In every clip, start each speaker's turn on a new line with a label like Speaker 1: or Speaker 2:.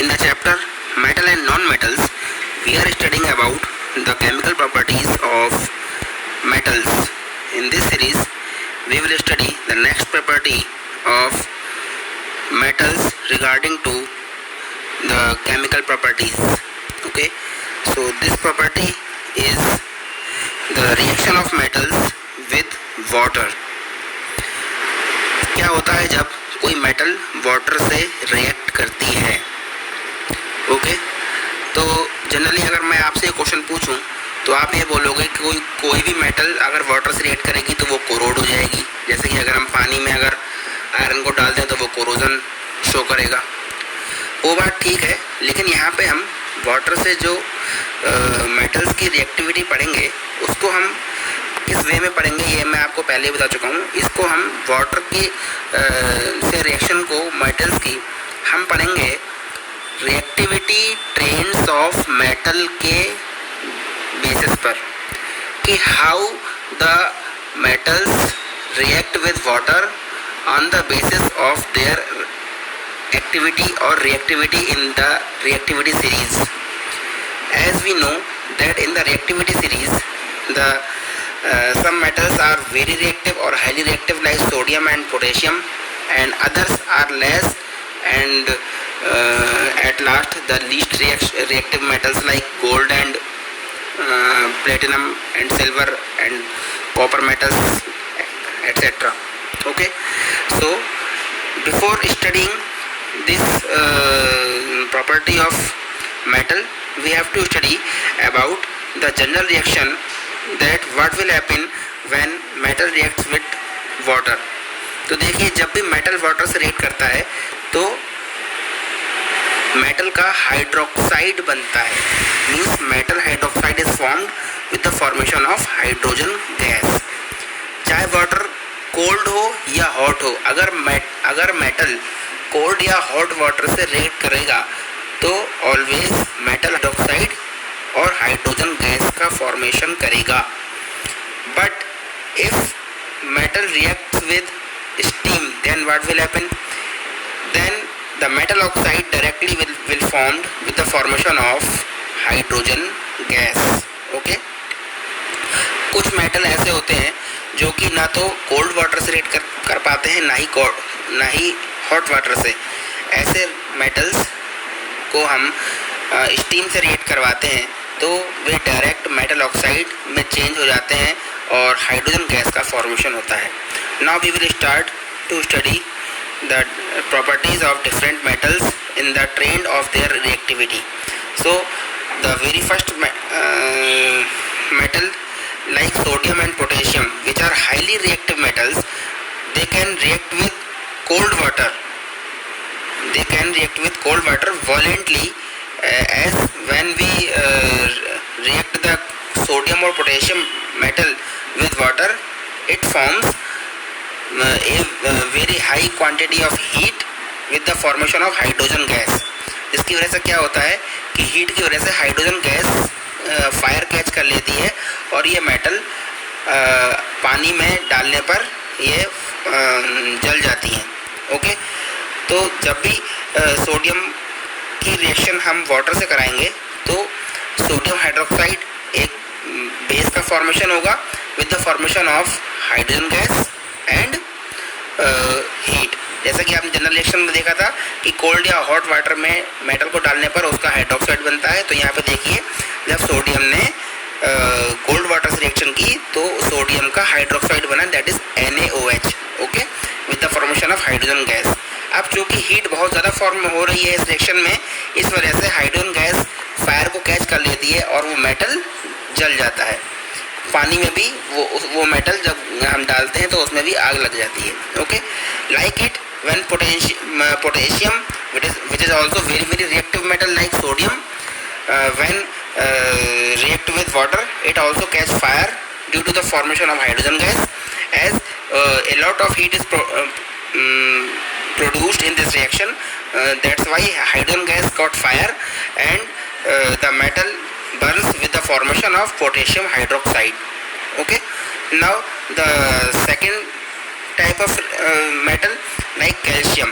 Speaker 1: In the chapter Metal and Non-Metals, we are studying about the chemical properties of metals. In this series, we will study the next property of metals regarding to the chemical properties. Okay, so this property is the reaction of metals with water. क्या होता है जब कोई metal water से react करती है? Okay, तो generally अगर मैं आपसे क्वेश्चन पूछूं तो आप ये बोलोगे कि कोई भी मेटल अगर वाटर से रिएक्ट करेगी तो वो कोरोड हो जाएगी। जैसे कि अगर हम पानी में अगर आयरन को डाल दें तो वो कोरोजन शो करेगा। वो बात ठीक है, लेकिन यहाँ पे हम वाटर से जो मेटल्स की रिएक्टिविटी पढ़ेंगे उसको हम किस वे में पढ़ेंगे ये मैं आपको पहले ही बता चुका हूँ। इसको हम वाटर की से रिएक्शन को मेटल्स की हम पढ़ेंगे रिएक्टिविटी ट्रेंड्स ऑफ मेटल के बेसिस पर, कि how the metals react with water on the basis of their activity or reactivity in the reactivity series. As we know that in the reactivity series, the some metals are very reactive or highly reactive like sodium and potassium, and others are less and at last the least reactive metals like gold and platinum and silver and copper metals, etc. Okay, so before studying this property of metal, we have to study about the general reaction, that what will happen when metal reacts with water. तो देखिए, जब भी metal water से react करता है तो metal का hydroxide बनता है। Means metal hydroxide is formed with the formation of hydrogen gas. चाहे वाटर कोल्ड हो या हॉट हो, अगर मेटल कोल्ड या हॉट वाटर से रिएक्ट करेगा तो ऑलवेज मेटल हाइड्रोक्साइड और हाइड्रोजन गैस का फॉर्मेशन करेगा। But if metal reacts with steam, then what will happen? Then the metal oxide directly will formed with the formation of hydrogen gas. Okay, कुछ metal ऐसे होते हैं जो कि ना तो कोल्ड वाटर से रिएक्ट कर पाते हैं, ना ही हॉट वाटर से। ऐसे मेटल्स को हम स्टीम से रिएक्ट करवाते हैं तो वे डायरेक्ट मेटल ऑक्साइड में चेंज हो जाते हैं और हाइड्रोजन गैस का फॉर्मेशन होता है। Now we will start to study the properties of different metals in the trend of their reactivity. So the very first metal like sodium and potassium, which are highly reactive metals, they can react with cold water. They can react with cold water violently, as when we react the sodium or potassium metal with water, it forms a very high quantity of heat with the formation of hydrogen gas. जिसकी वजह से क्या होता है कि heat की वजह से हाइड्रोजन गैस फायर कैच कर लेती है और ये मेटल पानी में डालने पर ये जल जाती हैं। ओके, तो जब भी सोडियम की रिएक्शन हम वाटर से कराएंगे तो सोडियम हाइड्रोक्साइड एक बेस का फॉर्मेशन होगा with the formation of hydrogen gas and heat. जैसा कि आपने जनरल रिएक्शन में देखा था कि कोल्ड या हॉट वाटर में मेटल को डालने पर उसका हाइड्रोक्साइड बनता है। तो यहाँ पे देखिए, जब सोडियम ने कोल्ड वाटर से रिएक्शन की तो सोडियम का हाइड्रोक्साइड बना, that is NaOH। Okay, with the formation of hydrogen gas. अब चूँकि हीट बहुत ज़्यादा फॉर्म हो रही है इस रिएक्शन में, इस वजह से हाइड्रोजन गैस फायर को कैच कर लेती है और वो मेटल जल जाता है। पानी में भी वो मेटल जब हम डालते हैं तो उसमें भी आग लग जाती है। Okay, like it when potassium, which is also very reactive metal like sodium, when react with water, it also catch fire due to the formation of hydrogen gas, as a lot of heat is produced in this reaction. That's why hydrogen gas got fire and the metal burns with the formation of potassium hydroxide. Okay, now the second type of metal like calcium.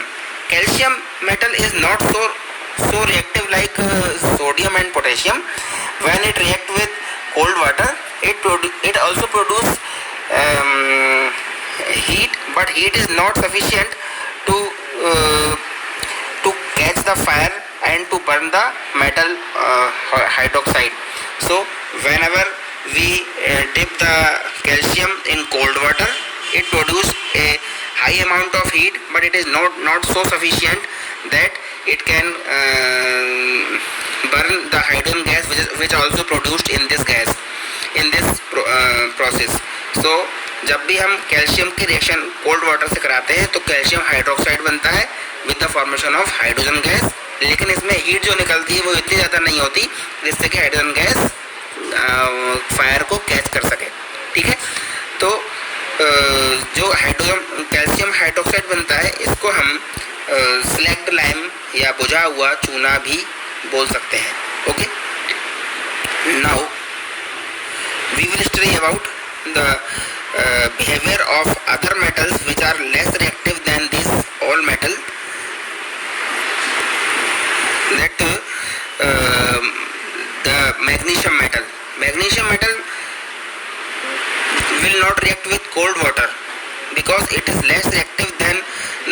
Speaker 1: Calcium metal is not so so reactive like sodium and potassium. When it react with cold water, it also produce heat, but heat is not sufficient to to catch the fire and to burn the metal hydroxide. So whenever we dip the calcium in cold water, it produces a high amount of heat, but it is not so sufficient that it can burn the hydrogen gas, which also produced in this gas, in this process. So जब भी हम calcium की reaction cold water से कराते हैं तो calcium hydroxide बनता है with the formation of hydrogen gas, लेकिन इसमें हीट जो निकलती है वो इतनी ज़्यादा नहीं होती जिससे कि हाइड्रोजन गैस फायर को कैच कर सके. ठीक है, तो जो हाइड्रोजन कैल्शियम हाइड्रोक्साइड बनता है इसको हम स्लैग्ड लाइम या बुझा हुआ चूना भी बोल सकते हैं. Okay, now we will study about the behavior of other metals which are less reactive than this all metal. That the magnesium metal will not react with cold water because it is less reactive than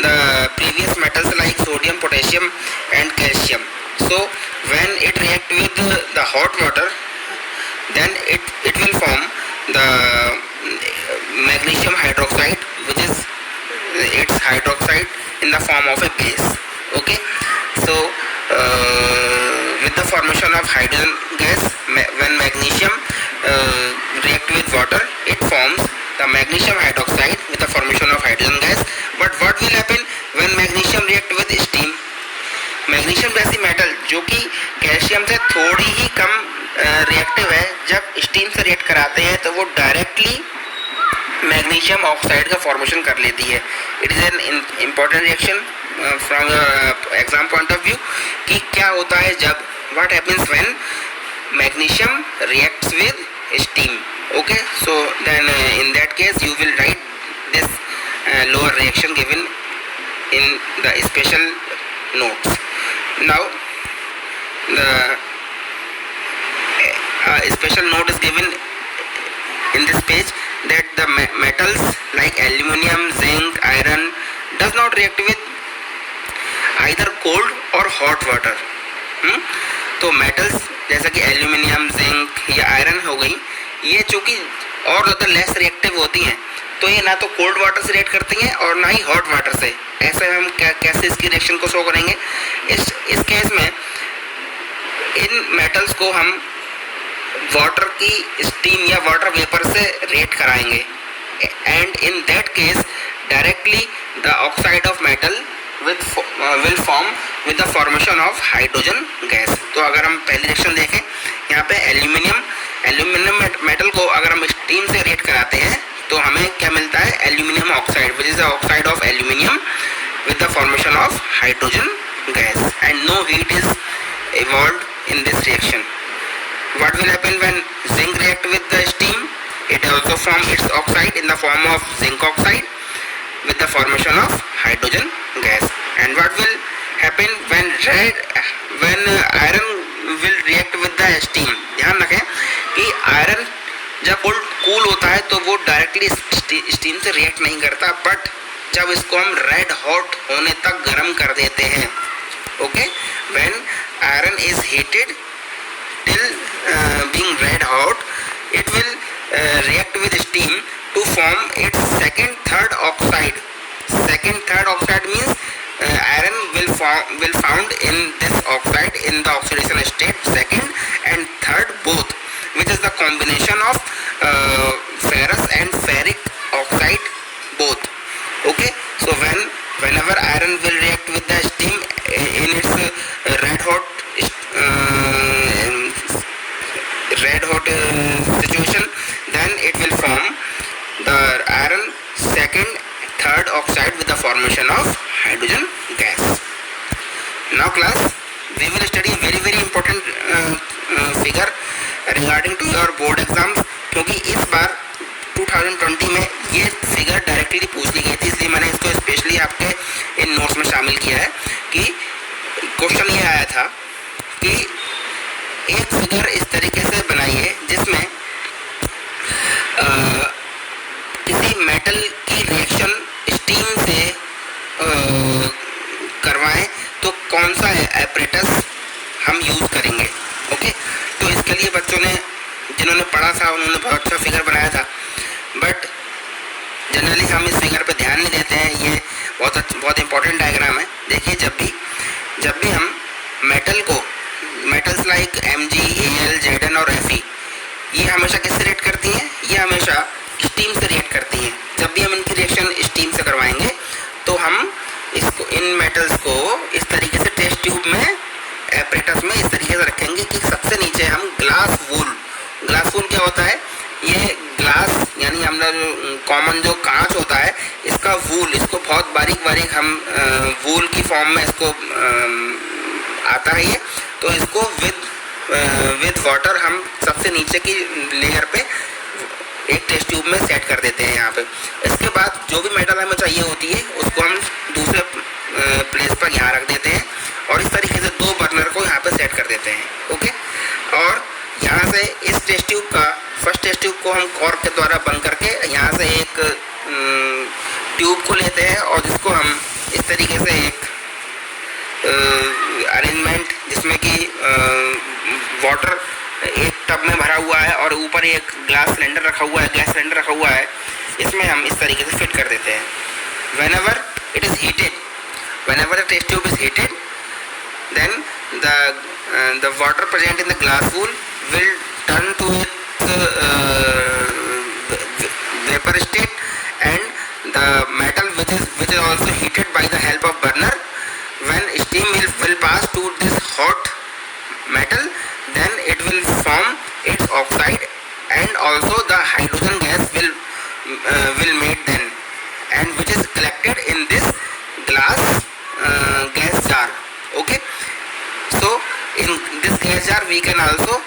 Speaker 1: the previous metals like sodium, potassium and calcium. So when it react with the hot water, then it will form the magnesium hydroxide, which is its hydroxide in the form of a base. Okay, so with the formation of hydrogen gas, when magnesium react with water, it forms the magnesium hydroxide with the formation of hydrogen gas. But what will happen when magnesium react with steam? Magnesium जैसी metal जो कि calcium से थोड़ी ही कम reactive है, जब steam से react कराते हैं तो वो डायरेक्टली मैग्नीशियम ऑक्साइड का फॉर्मेशन कर लेती है. It is an important reaction from exam point of view कि क्या होता है जब what happens when magnesium reacts with steam. Okay, so then in that case you will write this lower reaction given in the special notes. Now the special note is given in this page that the metals like aluminium, zinc, iron does not react with either cold or hot water. तो metals जैसा कि aluminium, zinc या iron हो गई, ये चूँकि और ज़्यादा लेस रिएक्टिव होती हैं तो ये ना तो कोल्ड वाटर से रिएक्ट करती हैं और ना ही हॉट वाटर से. ऐसे हम कैसे इसकी रिएक्शन को शो करेंगे? इस केस में इन मेटल्स को हम वाटर की स्टीम या वाटर वेपर से रिएक्ट कराएंगे and in that case directly the oxide of metal will form with the formation of hydrogen gas. तो अगर हम पहली रिएक्शन देखें यहाँ पे एल्यूमिनियम मेटल को अगर हम स्टीम से रिएक्ट कराते हैं तो हमें क्या मिलता है? Aluminium oxide, which is the oxide of aluminium with the formation of hydrogen gas, and no heat is evolved in this reaction. What will happen when zinc react with the steam? It also form its oxide in the form of zinc oxide with the formation of hydrogen gas. And what will happen when iron will react with the steam? ध्यान रखें कि iron जब cool होता है तो वो directly steam से react नहीं करता, बट जब इसको हम रेड हॉट होने तक गर्म कर देते हैं, okay, when iron is heated till being red hot, it will react with steam to form its second third oxide. Second third oxide means iron will found in this oxide in the oxidation state, second and third both, which is the combination of ferrous and ferric oxide both. Okay, so whenever iron will react with the steam in its red hot situation, then it will form the iron second third oxide with the formation of hydrogen gas. Now class, we will study very important figure regarding to your board exams, क्योंकि इस बार 2020 में ये figure directly पूछ ली गई थी, इसलिए मैंने इसको स्पेशली आपके इन नोट्स में शामिल किया है कि क्वेश्चन ये आया था कि एक फिगर इस तरीके से बनाइए जिसमें किसी मेटल की रिएक्शन स्टीम से करवाएं तो कौन सा एपरेटस हम यूज़ करेंगे। ओके, तो इसके लिए बच्चों ने जिन्होंने पढ़ा था उन्होंने बहुत अच्छा फिगर बनाया था, बट जनरली हम इस फिगर पे ध्यान नहीं देते हैं। ये बहुत इंपॉर्टेंट डायग्राम है। देखिए, जब भी हम metals like Mg, Al, Zn और Fe, ये हमेशा किससे रिएक्ट करती हैं? ये हमेशा स्टीम से रिएक्ट करती हैं। जब भी हम इनकी रिएक्शन स्टीम से करवाएंगे तो हम इन मेटल्स को इस तरीके से टेस्ट ट्यूब में एपरेटस में इस तरीके से रखेंगे कि सबसे नीचे हम ग्लास वूल क्या होता है? ये ग्लास यानी हम लोग कॉमन जो कांच होता है इसका वूल, इसको बहुत बारीक हम वूल की फॉर्म में इसको आता है ये, तो इसको विद वाटर हम सबसे नीचे की लेयर पे एक टेस्ट ट्यूब में सेट कर देते हैं यहाँ पे। इसके बाद जो भी मेटल हमें चाहिए होती है उसको हम दूसरे प्लेस पर यहाँ रख देते हैं और इस तरीके से 2 बर्नर को यहाँ पे सेट कर देते हैं। ओके, और यहाँ से इस टेस्ट ट्यूब का फर्स्ट टेस्ट ट्यूब को हम कॉर्क के द्वारा बंद करके यहाँ से एक ट्यूब को लेते हैं और जिसको हम इस तरीके से एक अरेंजमेंट जिसमें कि वाटर एक टब में भरा हुआ है और ऊपर एक गैस सिलेंडर रखा हुआ है, इसमें हम इस तरीके से फिट कर देते हैं। whenever the test tube is heated, then the water present in the glass wool will turn to its vapor state, and the metal which is also heated by the help of burner, when steam will pass to this hot metal, then it will form its oxide and also the hydrogen gas will made then, and which is collected in this glass gas jar. Okay, so in this gas jar we can also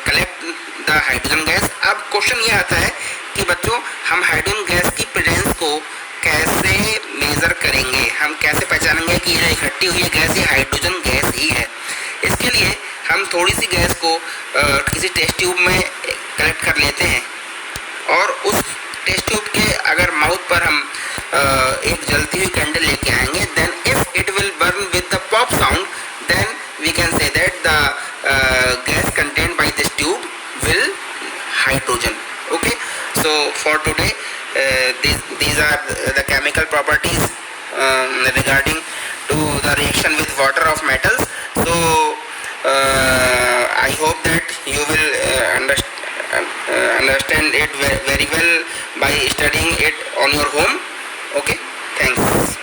Speaker 1: collect the hydrogen gas. अब question ये आता है कि बच्चों हम hydrogen gas की presence को कैसे मेजर करेंगे, हम कैसे पहचानेंगे कि ये इकट्ठी हुई गैस ये हाइड्रोजन गैस ही है। इसके लिए हम थोड़ी सी गैस को किसी टेस्ट ट्यूब में कलेक्ट कर लेते हैं और उस टेस्ट ट्यूब के अगर माउथ पर हम एक जलती हुई कैंडल लेके आएंगे, then if it will burn with the pop sound, then we can say that the gas contained by this tube will hydrogen. Okay, so for today these are the chemical properties regarding to the reaction with water of metals. So I hope that you will understand it very well by studying it on your home. Okay, thanks.